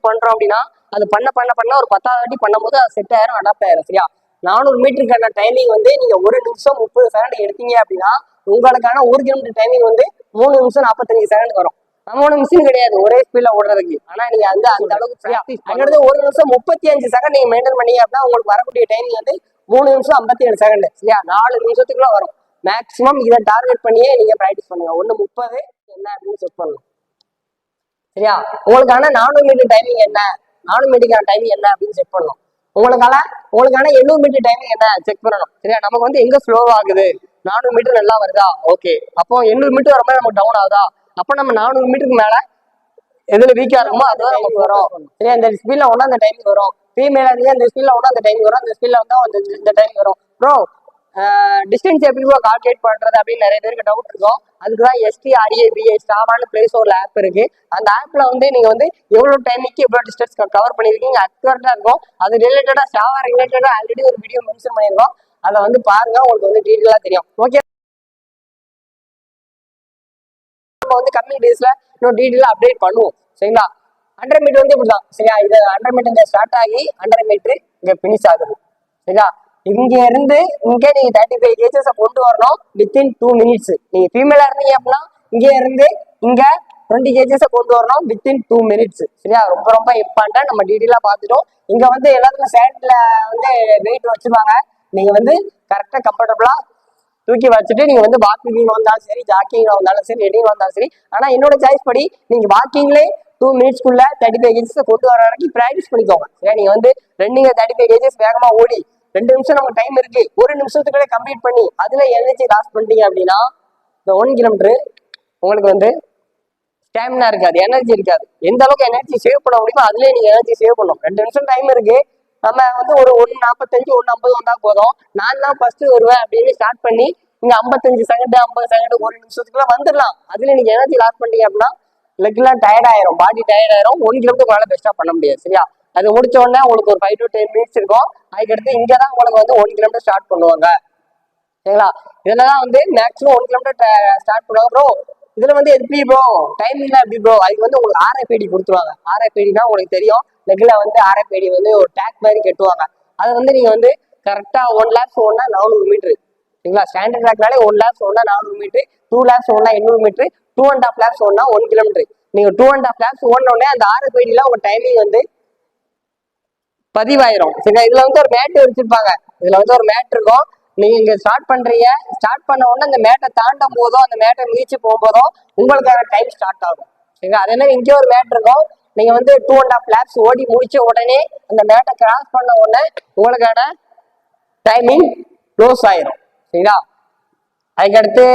பண்றோம் அப்படின்னா அது பண்ண ஒரு 10வது வாட்டி பண்ணும்போது அது செட் ஆயிரும், அடாப்ட் ஆயிரும். சரியா? 400 மீட்டருக்கான டைமிங் வந்து நீங்க 1 நிமிஷம் 30 செகண்ட் எடுத்தீங்க அப்படின்னா உங்களுக்கான 1 கிலோமீட்டர் டைமிங் வந்து 3 நிமிஷம் 45 செகண்ட் வரும். நம்மளோட மிஷின் கிடையாது ஒரே ஸ்பீட்ல ஓடுறதுக்கு. ஆனா நீங்க வந்து அந்த அளவுக்கு அங்கிருந்து 1 நிமிஷம் 35 செகண்ட் நீங்க மெயின்டைன் பண்ணீங்க அப்படின்னா உங்களுக்கு வரக்கூடிய டைமிங் வந்து 3 நிமிஷம் 57 செகண்ட். சரியா? 4 நிமிஷத்துக்குள்ள வரும். மேக்சிமம் இதை டார்கெட் பண்ணியே நீங்க ப்ராக்டிஸ் பண்ணுங்க. 1:30 என்ன அப்படின்னு செக் பண்ணணும். சரியா? உங்களுக்கான 400 மீட்டர் டைமிங் என்ன, 400 மீட்டருக்கான டைமிங் என்ன அப்படின்னு செக் பண்ணணும். உங்களுக்கான 800 மீட்டர் டைமிங் என்ன செக் பண்ணணும். சரியா? நமக்கு வந்து எங்க ஸ்லோ ஆகுது, 400 மீட்டர் நல்லா வருதா, ஓகே. அப்போ 800 மீட்டர் வரும்போது நமக்கு டவுன் ஆகுதா, அப்போ நம்ம 400 மீட்டருக்கு மேல எதுல வீக்கா இருக்குமோ அதுதான் நமக்கு வரும். சரியா? இந்த ஸ்பீட்ல ஒன்னா அந்த டைமிங் வரும். ஃபீமேல இருந்து அந்த ஸ்பீட்ல ஒன்னா அந்த டைமிங் வரும். அந்த ஸ்பீட்ல வந்தா இந்த டைமிங் வரும். ப்ரோ டிஸ்டன்ஸ் எப்படி கால்குலேட் பண்றது அப்படின்னு நிறைய பேருக்கு டவுட் இருக்கும். அதுக்குதான் STRABA ஸ்டாரான பிளே ஸ்டோர்ல ஆப் இருக்கு. அந்த ஆப்ல வந்து நீங்க வந்து எவ்வளவு டைமுக்கு எவ்வளவு டிஸ்டன்ஸ் கவர் பண்ணிருக்கீங்க அக்யூரேட்டா இருக்கும். அது ரிலேட்டடா ஸ்டாவா ரிலேட்டடா ஆல்ரெடி ஒரு வீடியோ மென்ஷன் பண்ணிருக்கோம். அதை வந்து பாருங்க, உங்களுக்கு வந்து டீட்டெயிலா தெரியும். ஓகே, நம்ம வந்து கம்மிங் டேஸ்ல இன்னும் டீட்டெயிலா அப்டேட் பண்ணுவோம். சரிங்களா? 100 மீட்டர் வந்து இப்படிதான். சரியா? இது 100 மீட்டர் இங்க ஸ்டார்ட் ஆகி 100 மீட்டர் இங்க பினிஷ் ஆகுது. சரியா? இங்க இருந்து இங்க நீங்க 35 கேஜஸ் கொண்டு வரணும் வித்தின் 2 மினிட்ஸ். நீங்க ஃபீமேலா இருந்தீங்க அப்படின்னா இங்க இருந்து இங்க 20 கேஜஸ் கொண்டு வரணும் வித்தின் 2 மினிட்ஸ். சரியா? ரொம்ப ரொம்ப இம்பார்ட்டன்ட். நம்ம டீட்டெயிலா பார்த்துட்டோம். இங்க வந்து எல்லாத்துக்கும் சைட்ல வந்து வெயிட் வச்சிருவாங்க. நீங்க வந்து கரெக்டா கம்ஃபர்டபுளா தூக்கி வச்சுட்டு நீங்க வந்து வாக்கிங் வந்தாலும் சரி, ஜாக்கிங் வந்தாலும் சரி, ரெடிங் வந்தாலும் சரி. ஆனா என்னோட சாய்ஸ் படி நீங்க வாக்கிங்லேயே 2 மினிட்ஸ்க்குள்ள 35 கேஜஸ் கொண்டு வர வரைக்கும் ப்ராக்டிஸ் பண்ணிக்கோங்க. சரியா? நீங்க வந்து ரன்னிங் 35 கேஜஸ் வேகமா ஓடி 2 நிமிஷம் நமக்கு டைம் இருக்கு, 1 நிமிஷத்துக்குள்ளே கம்ப்ளீட் பண்ணி அதுல எனர்ஜி லாஸ் பண்ணிட்டீங்க அப்படின்னா இந்த 1 கிலோமீட்டர் உங்களுக்கு வந்து ஸ்டாமினா இருக்காது, எனர்ஜி இருக்காது. எந்த அளவுக்கு எனர்ஜி சேவ் பண்ண முடியுமோ அதுலயே நீங்க எனர்ஜி சேவ் பண்ணும். 2 நிமிஷம் டைம் இருக்கு, நம்ம வந்து ஒரு 1:45 1:50 வந்தா போதும். நான் தான் ஃபர்ஸ்ட் வருவேன் அப்படின்னு ஸ்டார்ட் பண்ணி நீங்க 55 செகண்ட் 50 செகண்ட் 1 நிமிஷத்துக்குள்ள வந்துடலாம். அதுல நீங்க எனர்ஜி லாஸ் பண்ணீங்க அப்படின்னா லெக்லாம் டயர்ட் ஆயிரும், பாடி டயர்ட் ஆயிரும். 1 கிலோமீட்டர் மேல பெஸ்டா பண்ண முடியாது. சரியா? அது முடிச்ச உடனே உங்களுக்கு ஒரு 5 to 10 மினிட்ஸ் இருக்கும். அதுக்கடுத்து இங்கதான் உங்களுக்கு வந்து 1 கிலோமீட்டர் ஸ்டார்ட் பண்ணுவாங்க. சரிங்களா? இதுலதான் வந்து மேக்ஸிமம் 1 கிலோமீட்டர் ஸ்டார்ட் பண்ணுவாங்க. ப்ரோ இதுல வந்து எப்படி ப்ரோ டைமிங்ல எப்படி ப்ரோ, அதுக்கு வந்து உங்களுக்கு RFID கொடுத்துருவாங்க. RFIDனா உங்களுக்கு தெரியும், லெக்ல வந்து RFID வந்து ஒரு டேக் மாதிரி கட்டுவாங்க. அதை வந்து நீங்க வந்து கரெக்டா 1 லேப்ஸ் ஓடனா 400 மீட்டர். சரிங்களா? ஸ்டாண்டர்ட் ட்ராக்னாலே 1 லேப்ஸ் ஓடனா 400 மீட்டர், 2 லேப்ஸ் ஓடனா 800 மீட்டர், 2.5 லேப்ஸ் ஓடனா 1 கிலோமீட்டர். நீங்க 2.5 லேப்ஸ் ஓடன உடனே அந்த RFIDல உங்க டைமிங் வந்து பதிவாயிரும். சரிங்களா? இதுல வந்து ஒரு மேட் வச்சிருப்பாங்க. இதுல வந்து ஒரு மேட் இருக்கும். நீங்க இங்க ஸ்டார்ட் பண்றீங்க, ஸ்டார்ட் பண்ண உடனே அந்த மேட்டை தாண்டும் போதும், அந்த மேட்டை மீச்சு போகும்போதும் உங்களுக்கான டைம் ஸ்டார்ட் ஆகும். சரிங்களா? அதே மாதிரி இங்கே ஒரு மேட் இருக்கும். நீங்க வந்து 2.5 லேப்ஸ் ஓடி முடிச்ச உடனே அந்த மேட்டை கிராஸ் பண்ண உடனே உங்களுக்கான டைமிங் க்ளோஸ் ஆயிரும். சரிங்களா? அதுக்கடுத்து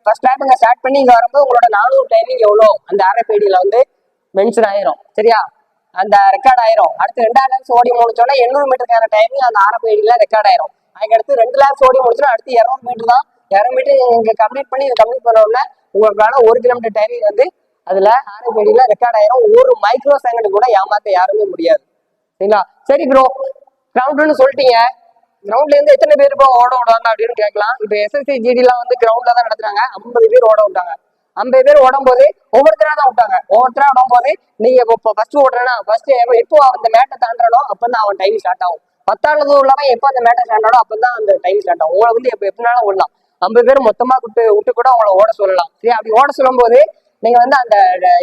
ஃபர்ஸ்ட் லேப் இங்க ஸ்டார்ட் பண்ணி இங்க வரும்போது உங்களோட 400 டைமிங் எவ்வளோ அந்த RFIDல வந்து மென்ஷன் ஆயிரும். சரியா? அந்த ரெக்கார்ட் ஆயிரும். அடுத்து 2 லேப்ஸ் ஓடி முடிச்சோன்னா 800 மீட்டருக்கான டைமிங் அந்த RFIDல ரெக்கார்ட் ஆயிரும். அதுக்கடுத்து 2 லேப்ஸ் ஓடி முடிச்சோன்னா அடுத்து 200 மீட்டர் தான். 200 மீட்டர் இங்க கம்ப்ளீட் பண்ணி இதை கம்ப்ளீட் பண்ண உடனே உங்களுக்கான 1 கிலோமீட்டர் டைமிங் வந்து அதுல RFIDல ரெக்கார்ட் ஆயிரும். ஒரு மைக்ரோ செகண்ட் கூட ஏமாத்த யாருமே முடியாது. சரிங்களா? சரி ப்ரோ கிரவுண்ட்னு சொல்லிட்டீங்க, கிரவுண்ட்ல இருந்து எத்தனை பேர் இப்போ ஓட விடுவாங்க அப்படின்னு கேட்கலாம். இப்ப SSC GD எல்லாம் வந்து கிரவுண்ட்ல தான் நடத்துறாங்க. 50 பேர் ஓட விட்டாங்க. 50 பேர் ஓடும் போது ஒவ்வொருத்தரா தான் விட்டாங்க. ஒவ்வொருத்தரா விடும் போது நீங்க இப்போ ஃபர்ஸ்ட் ஓடுறேன்னா ஃபர்ஸ்ட் எப்போ அந்த மேட்டை தாண்டறனோ அப்பதான் அவன் டைம் ஸ்டார்ட் ஆகும். 10வது உள்ளவன் எப்போ அந்த மேட்டை தாண்டறனோ அப்பதான் அந்த டைம் ஸ்டார்ட் ஆகும். உங்களை வந்து எப்படினாலும் ஓடலாம். 50 பேர் மொத்தமா விட்டு கூட அவங்கள ஓட சொல்லலாம். சரி, அப்படி ஓட சொல்லும் போது நீங்க வந்து அந்த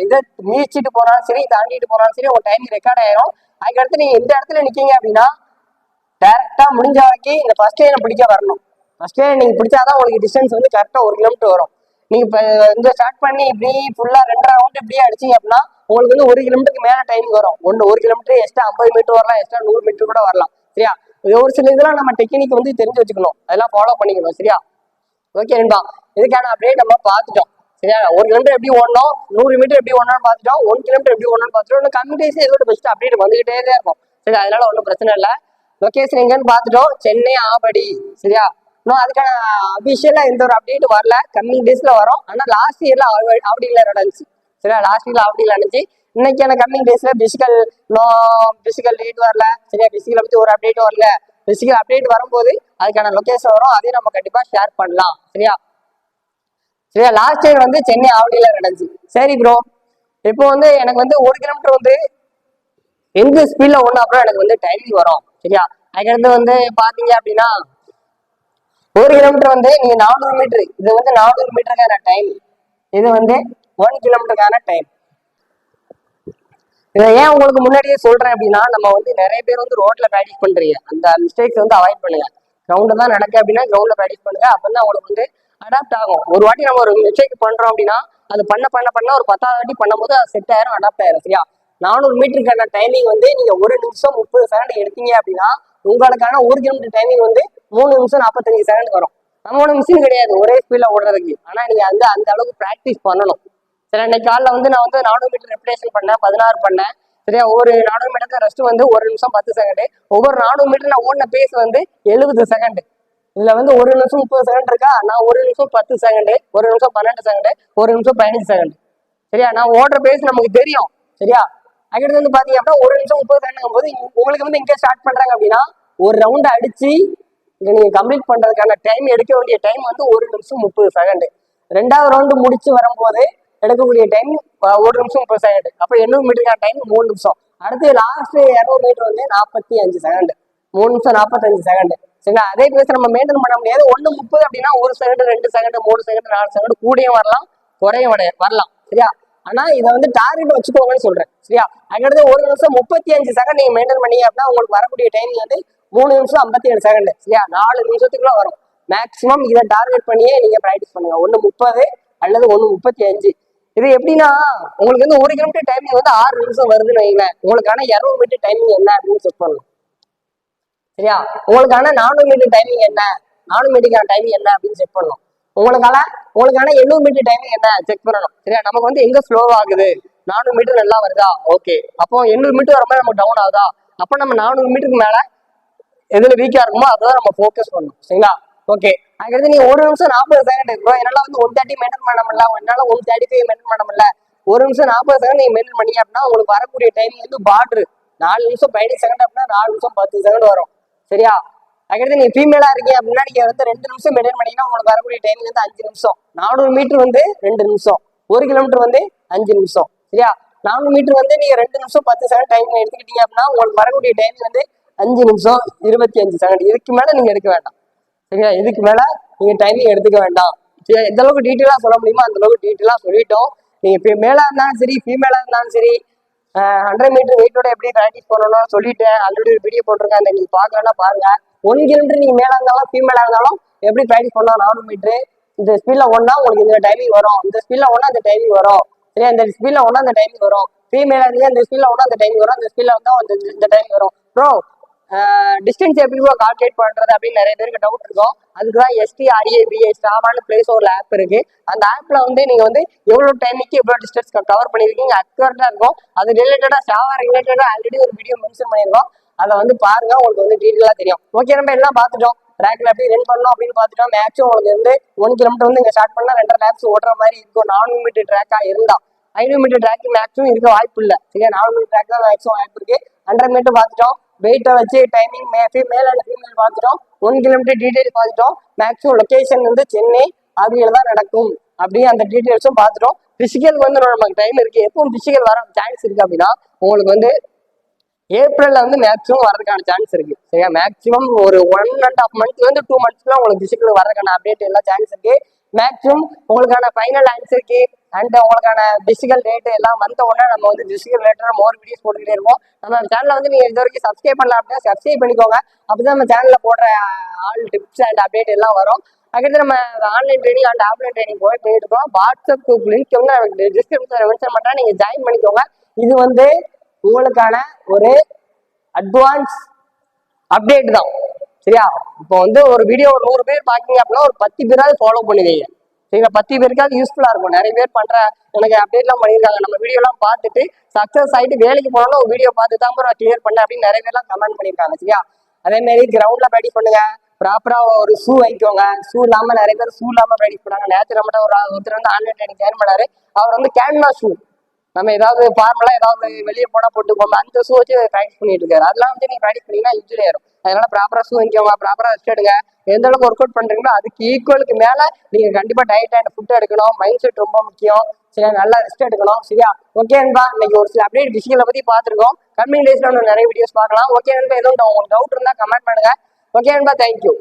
இதை மீச்சிட்டு போனாலும் சரி, தாண்டிட்டு போனாலும் சரி உங்க டைம் ரெக்கார்ட் ஆயிரும். அதுக்கடுத்து நீங்க இந்த இடத்துல நிக்கீங்க அப்படின்னா டேரக்டா முடிஞ்ச வரைக்கும் இந்த ஃபர்ஸ்ட் லைனை பிடிக்க வரணும். ஃபர்ஸ்ட் லைன் நீங்க பிடிச்சாதான் உங்களுக்கு டிஸ்டன்ஸ் வந்து கரெக்டா 1 கிலோமீட்டர் வரும். நீங்க இப்ப இந்த ஸ்டார்ட் பண்ணி இப்படி ஃபுல்லா 2 ரவுண்ட் இப்படியே அடிச்சீங்க அப்படின்னா உங்களுக்கு வந்து 1 கிலோமீட்டருக்கு மேல டைம் வரும். 1 கிலோமீட்டர் எக்ஸ்ட்ரா 50 மீட்டர் வரலாம், எக்ஸ்ட்ரா 100 மீட்டர் கூட வரலாம். சரியா? ஒரு சில இதெல்லாம் நம்ம டெக்னிக் வந்து தெரிஞ்சு வச்சுக்கணும், அதெல்லாம் ஃபாலோ பண்ணிக்கணும். சரியா? ஓகே நண்பா, இதுக்கான அப்டேட் நம்ம பார்த்துட்டோம். சரியா? 1 கிலோமீட்டர் எப்படி ஓடணும், 100 மீட்டர் எப்படி ஓடணும்னு பார்த்துட்டோம், 1 கிலோமீட்டர் எப்படி ஓடணும்னு பார்த்துட்டோம். இன்னும் கம்யூனிகேஷன் இதோட பெஸ்ட் அப்டேட் வந்துகிட்டே தான் இருக்கும். சரி, அதனால ஒன்றும் பிரச்சனை இல்லை. லொகேஷன் எங்கன்னு பார்த்துட்டோம், சென்னை ஆவடி. சரியா? இன்னும் அதுக்கான அபிஷியலா எந்த ஒரு அப்டேட் வரல, கம்மிங் டேஸ்ல வரும். ஆனா லாஸ்ட் இயர்ல ஆவடியில நடந்துச்சு. சரியா? லாஸ்ட் இயர்ல ஆவடியில நடந்துச்சு. இன்னைக்கான கம்மிங் டேஸ்ல பிசிக்கல் டேட் வரல. சரியா? பிசிக்கலை பத்தி ஒரு அப்டேட் வரல. பிசிக்கல் அப்டேட் வரும்போது அதுக்கான லொகேஷன் வரும், அதையும் நம்ம கண்டிப்பா ஷேர் பண்ணலாம். சரியா? சரியா? லாஸ்ட் இயர் வந்து சென்னை ஆவடியில நடந்துச்சு. சரி ப்ரோ, இப்போ வந்து எனக்கு வந்து 1 கிலோமீட்டர் வந்து எந்த ஸ்பீட்ல ஓடினா அப்புறம் எனக்கு வந்து டைமிங் வரும். சரியா, அதுக்கடுத்து வந்து பாத்தீங்க அப்படின்னா 1 கிலோமீட்டர் வந்து நீங்க 400 மீட்டர், இது வந்து 400 மீட்டருக்கான டைம், இது வந்து 1 கிலோமீட்டருக்கான டைம். இதை ஏன் உங்களுக்கு முன்னாடியே சொல்றேன் அப்படின்னா, நம்ம வந்து நிறைய பேர் வந்து ரோட்ல ப்ராக்டிஸ் பண்றீங்க, அந்த மிஸ்டேக்ஸ் வந்து அவாய்ட் பண்ணுங்க. கிரவுண்ட் தான் நடக்க அப்படின்னா கிரவுண்ட்ல ப்ராக்டிஸ் பண்ணுங்க. அப்பதான் உங்களுக்கு வந்து அடாப்ட் ஆகும். ஒரு வாட்டி நம்ம ஒரு மிஸ்டேக் பண்றோம் அப்படின்னா அது பண்ண பண்ண பண்ண ஒரு 10வது வாட்டி பண்ணும்போது அது செட் ஆயிரும், அடாப்ட் ஆயிரும். சரியா, 400 மீட்டருக்கான டைமிங் வந்து நீங்க 1 நிமிஷம் 30 செகண்ட் எடுத்தீங்க அப்படின்னா உங்களுக்கான 1 கிலோமீட்டர் டைமிங் வந்து 3 நிமிஷம் 45 செகண்ட் வரும். நம்ம ஒன்றும் மிஷின் கிடையாது ஒரே ஸ்பீட்ல ஓடுறதுக்கு. ஆனா நீங்க அந்த அந்த அளவுக்கு ப்ராக்டிஸ் பண்ணணும். சரி, அன்னைக்கு காலைல வந்து நான் வந்து 400 மீட்டர் ரெப்டேஷன் பண்ணேன், 16 பண்ணேன். சரியா, ஒவ்வொரு 400 மீட்டருக்கு ரெஸ்ட் வந்து 1 நிமிஷம் 10 செகண்ட். ஒவ்வொரு 400 மீட்டர் நான் ஓடின பேஸ் வந்து 70 செகண்ட். இதுல வந்து 1 நிமிஷம் 30 செகண்ட் இருக்கா, நான் 1 நிமிஷம் 10 செகண்ட், 1 நிமிஷம் 12 செகண்ட், 1 நிமிஷம் 15 செகண்ட். சரியா, நான் ஓடுற பேஸ் நமக்கு தெரியும். சரியா, அதுக்கடுத்து வந்து பாத்தீங்க அப்படின்னா 1 நிமிஷம் 30 செகண்ட் போது உங்களுக்கு வந்து இங்கே ஸ்டார்ட் பண்றாங்க அப்படின்னா ஒரு ரவுண்ட் அடிச்சு இங்க நீங்க கம்ப்ளீட் பண்றதுக்கான டைம் எடுக்க வேண்டிய டைம் வந்து 1 நிமிஷம் 30 செகண்ட். 2வது ரவுண்டு முடிச்சு வரும்போது எடுக்கக்கூடிய டைம் 1 நிமிஷம் 30 செகண்ட். அப்ப 800 மீட்டருக்கான டைம் 3 நிமிஷம். அடுத்து லாஸ்ட் 200 மீட்டர் வந்து 45 செகண்ட், 3 நிமிஷம் 45 செகண்ட். சரிங்களா, அதே பேச நம்ம மெயின்டைன் பண்ண முடியாது. 1:30 அப்படின்னா 1 செகண்ட் 2 செகண்ட் 3 செகண்ட் 4 செகண்ட் கூடயும் வரலாம் குறையும் வரலாம். சரியா, ஆனா இதை வந்து டார்கெட் வச்சுக்கோங்கன்னு சொல்றேன். சரியா, அதுக்கடுத்து 1 நிமிஷம் 35 செகண்ட் நீங்க மெயின்டைன் பண்ணீங்க அப்படின்னா உங்களுக்கு வரக்கூடிய டைமிங் வந்து 3 நிமிஷம் 57 செகண்ட். சரியா, 4 நிமிஷத்துக்குள்ள வரும் மேக்சிமம். இதை டார்கெட் பண்ணியே நீங்க ப்ராக்டிஸ் பண்ணுங்க. 1:30 அல்லது 1:35. இது எப்படின்னா உங்களுக்கு வந்து 1 கிலோமீட்டர் டைமிங் வந்து 6 நிமிஷம் வருதுன்னு வைங்களேன், உங்களுக்கான 200 மீட்டர் டைமிங் என்ன அப்படின்னு செக் பண்ணணும். சரியா, உங்களுக்கான 400 மீட்டர் டைமிங் என்ன, 400 மீட்டருக்கான டைமிங் என்ன அப்படின்னு செக் பண்ணணும். உங்களுக்கான 800 மீட்டர் டைமிங் என்ன செக் பண்ணணும். சரியா, நமக்கு வந்து எங்க ஸ்லோ ஆகுது, 400 மீட்டர் நல்லா வருதா, ஓகே. அப்போ 800 மீட்டர் வரும்போது நமக்கு டவுன் ஆகுதா, அப்போ நம்ம 400 மீட்டருக்கு மேல எதுல வீக்கா இருக்குமோ அதான் நம்ம ஃபோக்கஸ் பண்ணணும். சரிங்களா, ஓகே. அதுக்கடுத்து நீ 1 நிமிஷம் 40 செகண்ட் இருக்கும், என்னால வந்து 130 மெயின்டைன் பண்ண முடியல, என்னால 135 மெயின்டைன் பண்ண முடியல. 1 நிமிஷம் 40 செகண்ட் நீங்க மெயின்டைன் பண்ணீங்க அப்படின்னா உங்களுக்கு வரக்கூடிய டைமிங் வந்து பார்டர் 4 நிமிஷம் 15 செகண்ட் அப்படின்னா 4 நிமிஷம் 10 செகண்ட் வரும். சரியா, அதுக்கடுத்து நீங்க ஃபீமேலா இருக்கீங்க அப்படின்னா நீங்க வந்து 2 நிமிஷம் மெயின்டைன் பண்ணீங்கன்னா உங்களுக்கு வரக்கூடிய டைமிங் வந்து 5 நிமிஷம். 400 மீட்டர் வந்து 2 நிமிஷம், 1 கிலோமீட்டர் வந்து 5 நிமிஷம். சரியா, 400 மீட்டர் வந்து நீங்க 2 நிமிஷம் 10 செகண்ட் டைம் எடுத்துக்கிட்டீங்க அப்படின்னா உங்களுக்கு வரக்கூடிய டைமிங் வந்து 5 நிமிஷம் 25 செகண்ட். இதுக்கு மேல நீங்க எடுக்க வேண்டாம். சரியா, இதுக்கு மேல நீங்க டைமிங் எடுத்துக்க வேண்டாம். சரியா, எந்த அளவுக்கு டீட்டெயிலா சொல்ல முடியுமோ அந்த அளவுக்கு டீட்டெயிலா சொல்லிட்டோம். நீங்க மேலா இருந்தாலும் சரி ஃபீமேலா இருந்தாலும் சரி 100 மீட்டர் வெயிட்டோட எப்படி ப்ராக்டிஸ் பண்ணணும் சொல்லிட்டேன். ஆல்ரெடி ஒரு வீடியோ போட்டிருக்கேன், அந்த நீங்க பாக்கலன்னா பாருங்க. 1 கிலோமீட்டர் நீங்க மேலா இருந்தாலும் ஃபீமேலா இருந்தாலும் எப்படி ப்ராக்டிஸ் பண்ணலாம், 400 மீட்டர் இந்த ஸ்பீட்ல ஒன்னா உங்களுக்கு இந்த டைமிங் வரும், இந்த ஸ்பீட்ல ஒன்னா இந்த டைமிங் வரும். சரியா, இந்த ஸ்பீட்ல ஒன்னா இந்த டைமிங் வரும். ஃபீமேலா இருந்தா இந்த ஸ்பீட்ல ஒன்னா இந்த டைமிங் வரும், இந்த ஸ்பீட்ல வந்தா இந்த டைமிங் வரும். ப்ரோ டிஸ்டன்ஸ் எப்படி கால்குலேட் பண்றது அப்படின்னு நிறைய பேருக்கு டவுட் இருக்கும். அதுக்குதான் STRABA ஸ்டாவான பிளேஸ் ஒரு ஆப் இருக்கு. அந்த ஆப்ல வந்து நீங்க வந்து எவ்வளவு டைமுக்கு எவ்வளவு டிஸ்டன்ஸ் கவர் பண்ணிருக்கீங்க அக்யூரேட்டா இருக்கும். அது ரிலேட்டடா ஸ்டாவா ரிலேட்டடா ஆல்ரெடி ஒரு வீடியோ மென்ஷன் பண்ணிருக்கோம், அதை வந்து பாருங்க, உங்களுக்கு வந்து டீட்டெயிலா தெரியும். ஓகே, நம்ம எல்லாம் பார்த்துட்டோம். ட்ராக்ல எப்படி ரன் பண்ணணும் அப்படின்னு பார்த்துட்டோம். மேக்ஸும் உங்களுக்கு வந்து 1 கிலோமீட்டர் வந்து நீங்க ஸ்டார்ட் பண்ணா 2.5 laps ஓடுற மாதிரி இருக்கும். 400 மீட்டர் ட்ராக்கா இருந்தா 500 மீட்டர் ட்ராக் மேக்ஸும் இருக்க வாய்ப்பு இல்லை. சரியா, 400 ட்ராக் தான் மேக்ஸும் வாய்ப்பு இருக்கு. 100 மீட்டர் பார்த்துட்டோம், வெயிட்டை வச்சு டைமிங் மேல் அண்ட் ஃபீமேல் பார்த்துட்டோம், 1 கிலோமீட்டர் டீடைல் பார்த்துட்டோம். மேக்ஸிமம் லொகேஷன் வந்து சென்னை ஆவியில தான் நடக்கும் அப்படியே அந்த டீடைல்ஸும் பார்த்துட்டோம். பிசிக்கல் வந்து நமக்கு டைம் இருக்கு. எப்பவும் பிசிக்கல் வர சான்ஸ் இருக்கு அப்படின்னா உங்களுக்கு வந்து ஏப்ரல்ல வந்து மேக்ஸிமம் வரதுக்கான சான்ஸ் இருக்கு. சரியா, மேக்ஸிமம் ஒரு 1.5 months வந்து 2 monthsல உங்களுக்கு பிசிக்கல் வரதுக்கான அப்டேட் எல்லாம் சான்ஸ் இருக்கு. மேக்ஸிமம் உங்களுக்கான ஃபைனல் ஆன்சர் கீ அண்ட் உங்களுக்கான பிசிக்கல் டேட் எல்லாம் வந்த உடனே நம்ம வந்து பிசிக்கல் ரிலேட்டட் மோர் வீடியோஸ் போட்டுக்கிட்டே இருப்போம். நம்ம சேனலை வந்து நீங்க இது வரைக்கும் சப்ஸ்கிரைப் பண்ணலாம் அப்படின்னா சப்ஸ்கிரைப் பண்ணிக்கோங்க. அப்பதான் நம்ம சேனல்ல போடுற ஆல் டிப்ஸ் அண்ட் அப்டேட் எல்லாம் வரும். அதுக்கடுத்து நம்ம online training and offline training போயிட்டு இருக்கோம். வாட்ஸ்அப் குரூப் லிங்க் வந்து டிஸ்கிரிப்ஷன்ல மென்ஷன் பண்றேன், நீங்க ஜாயின் பண்ணிக்கோங்க. இது வந்து உங்களுக்கான ஒரு அட்வான்ஸ் அப்டேட் தான். சரியா, இப்போ வந்து ஒரு வீடியோ 100 பேர் பாக்கீங்க அப்படின்னா ஒரு 10 பேராவது ஃபாலோ பண்ணுவீங்க. சரிங்களா, 10 பேருக்காவது யூஸ்ஃபுல்லா இருக்கும். நிறைய பேர் பண்ற எனக்கு அப்டேட்லாம் பண்ணியிருக்காங்க, நம்ம வீடியோலாம் பார்த்துட்டு சக்சஸ் ஆகிட்டு வேலைக்கு போனாலும் ஒரு வீடியோ பார்த்து தான் ப்ரோ கிளியர் பண்ண அப்படின்னு நிறைய பேர்லாம் கமெண்ட் பண்ணியிருக்காங்க. சரியா, அதே மாதிரி கிரவுண்ட்ல ப்ராக்டிஸ் பண்ணுங்க, ப்ராப்பரா ஒரு ஷூ வாங்கிக்கோங்க. ஷூ இல்லாம நிறைய பேர் ஷூ இல்லாம ப்ராக்டிஸ் பண்ணாங்க. நேற்று நம்மகிட்ட ஒருத்தர் வந்து ஆன்லைன் ட்ரைனிங் ஜாயின் பண்ணாரு. அவர் வந்து கேன்வாஸ் ஷூ, நம்ம ஏதாவது ஃபார்மலா ஏதாவது வெளியே போனா போட்டு போகணும் அந்த ஷூ வச்சு ப்ராக்டிஸ் பண்ணிட்டு இருக்காரு. அதெல்லாம் வந்து நீங்க ப்ராக்டிஸ் பண்ணீங்கன்னா இன்ஜுரி ஆயிரும். அதனால ப்ராப்பரா ஷூ வாங்கிக்கோங்க, ப்ராப்பரா ரெஸ்ட் எடுங்க. எந்த அளவுக்கு ஒர்க் அவுட் பண்றீங்களோ அதுக்கு ஈக்குவலுக்கு மேல நீங்க கண்டிப்பா டயட் அண்ட் ஃபுட் எடுக்கணும். மைண்ட் செட் ரொம்ப முக்கியம். சரியா, நல்லா ரெஸ்ட் எடுக்கணும். சரியா, ஓகே நண்பா. இன்னைக்கு ஒரு சில அப்டேட் விஷயங்களை பத்தி பார்த்துருக்கோம். கம்மிங் டேஸ்ல நிறைய வீடியோஸ் பார்க்கலாம். ஓகே நண்பா, எதுவும் உங்களுக்கு டவுட் இருந்தா கமெண்ட் பண்ணுங்க. ஓகே நண்பா, தேங்க்யூ.